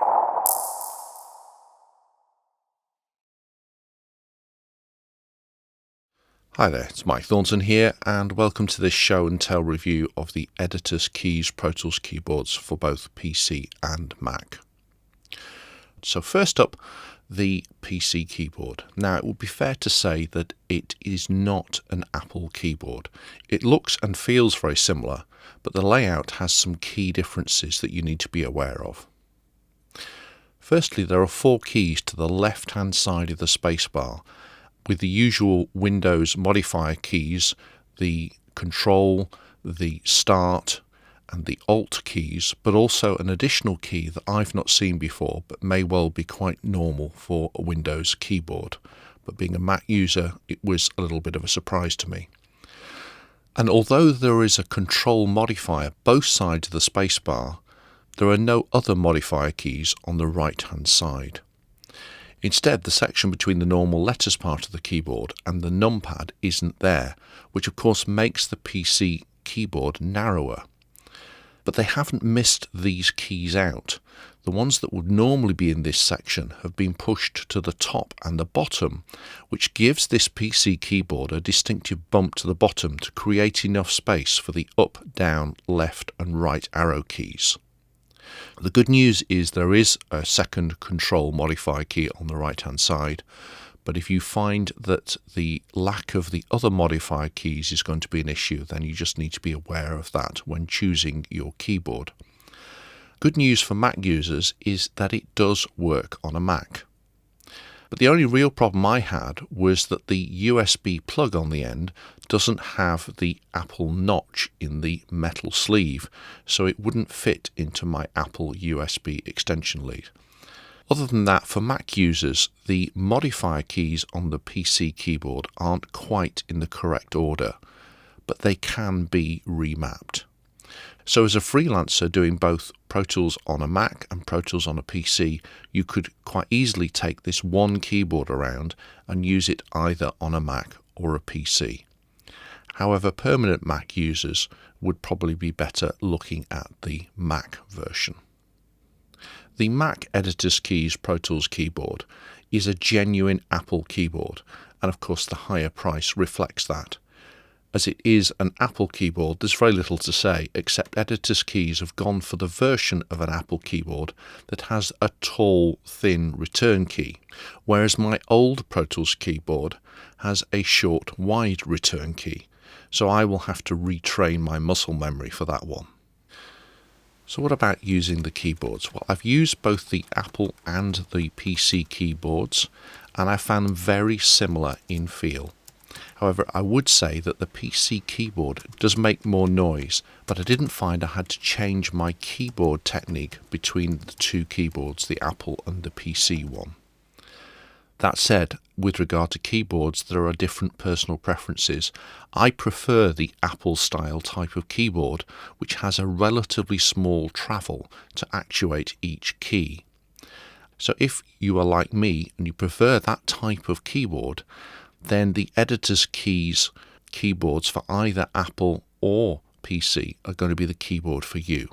Hi there, it's Mike Thornton here, and welcome to this show and tell review of the Editor's Keys Pro Tools keyboards for both PC and Mac. So first up, the PC keyboard. Now, it would be fair to say that it is not an Apple keyboard. It looks and feels very similar, but the layout has some key differences that you need to be aware of. Firstly, there are 4 keys to the left-hand side of the spacebar, with the usual Windows modifier keys, the Control, the Start and the Alt keys, but also an additional key that I've not seen before but may well be quite normal for a Windows keyboard. But being a Mac user, it was a little bit of a surprise to me. And although there is a Control modifier both sides of the spacebar, there are no other modifier keys on the right-hand side. Instead, the section between the normal letters part of the keyboard and the numpad isn't there, which of course makes the PC keyboard narrower. But they haven't missed these keys out. The ones that would normally be in this section have been pushed to the top and the bottom, which gives this PC keyboard a distinctive bump to the bottom to create enough space for the up, down, left and right arrow keys. The good news is there is a second Control modifier key on the right hand side, but if you find that the lack of the other modifier keys is going to be an issue, then you just need to be aware of that when choosing your keyboard. Good news for Mac users is that it does work on a Mac. But the only real problem I had was that the USB plug on the end doesn't have the Apple notch in the metal sleeve, so it wouldn't fit into my Apple USB extension lead. Other than that, for Mac users, the modifier keys on the PC keyboard aren't quite in the correct order, but they can be remapped. So as a freelancer doing both Pro Tools on a Mac and Pro Tools on a PC, you could quite easily take this one keyboard around and use it either on a Mac or a PC. However, permanent Mac users would probably be better looking at the Mac version. The Mac Editor's Keys Pro Tools keyboard is a genuine Apple keyboard, and of course the higher price reflects that. As it is an Apple keyboard, there's very little to say, except Editor's Keys have gone for the version of an Apple keyboard that has a tall, thin return key, whereas my old Pro Tools keyboard has a short, wide return key. So I will have to retrain my muscle memory for that one. So what about using the keyboards? Well, I've used both the Apple and the PC keyboards, and I found them very similar in feel. However, I would say that the PC keyboard does make more noise, but I didn't find I had to change my keyboard technique between the two keyboards, the Apple and the PC one. That said, with regard to keyboards, there are different personal preferences. I prefer the Apple style type of keyboard, which has a relatively small travel to actuate each key. So if you are like me and you prefer that type of keyboard, then the Editor's Keys keyboards for either Apple or PC are going to be the keyboard for you.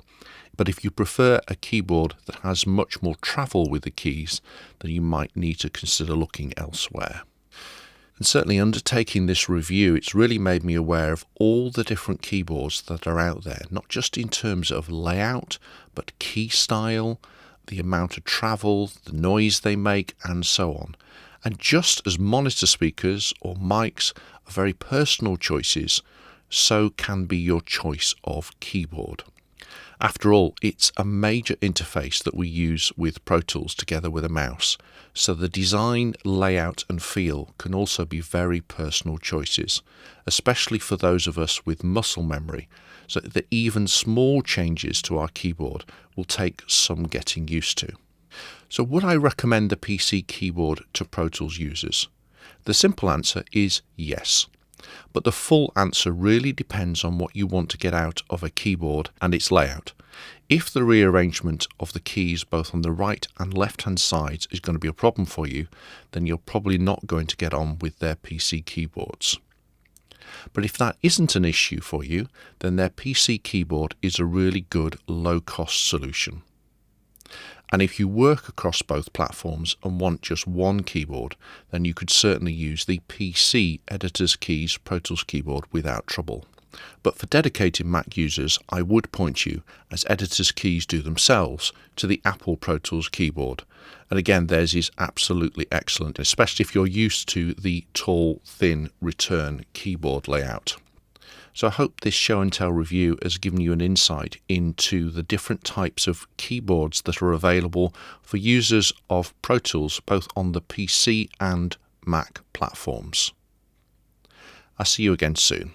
But if you prefer a keyboard that has much more travel with the keys, then you might need to consider looking elsewhere. And certainly undertaking this review, it's really made me aware of all the different keyboards that are out there, not just in terms of layout, but key style, the amount of travel, the noise they make, and so on. And just as monitor speakers or mics are very personal choices, so can be your choice of keyboard. After all, it's a major interface that we use with Pro Tools together with a mouse, so the design, layout and feel can also be very personal choices, especially for those of us with muscle memory, so that even small changes to our keyboard will take some getting used to. So would I recommend the PC keyboard to Pro Tools users? The simple answer is yes. But the full answer really depends on what you want to get out of a keyboard and its layout. If the rearrangement of the keys both on the right and left hand sides is going to be a problem for you, then you're probably not going to get on with their PC keyboards. But if that isn't an issue for you, then their PC keyboard is a really good low-cost solution. And if you work across both platforms and want just one keyboard, then you could certainly use the PC Editor's Keys Pro Tools keyboard without trouble. But for dedicated Mac users, I would point you, as Editor's Keys do themselves, to the Apple Pro Tools keyboard. And again, theirs is absolutely excellent, especially if you're used to the tall, thin return keyboard layout. So I hope this show and tell review has given you an insight into the different types of keyboards that are available for users of Pro Tools, both on the PC and Mac platforms. I'll see you again soon.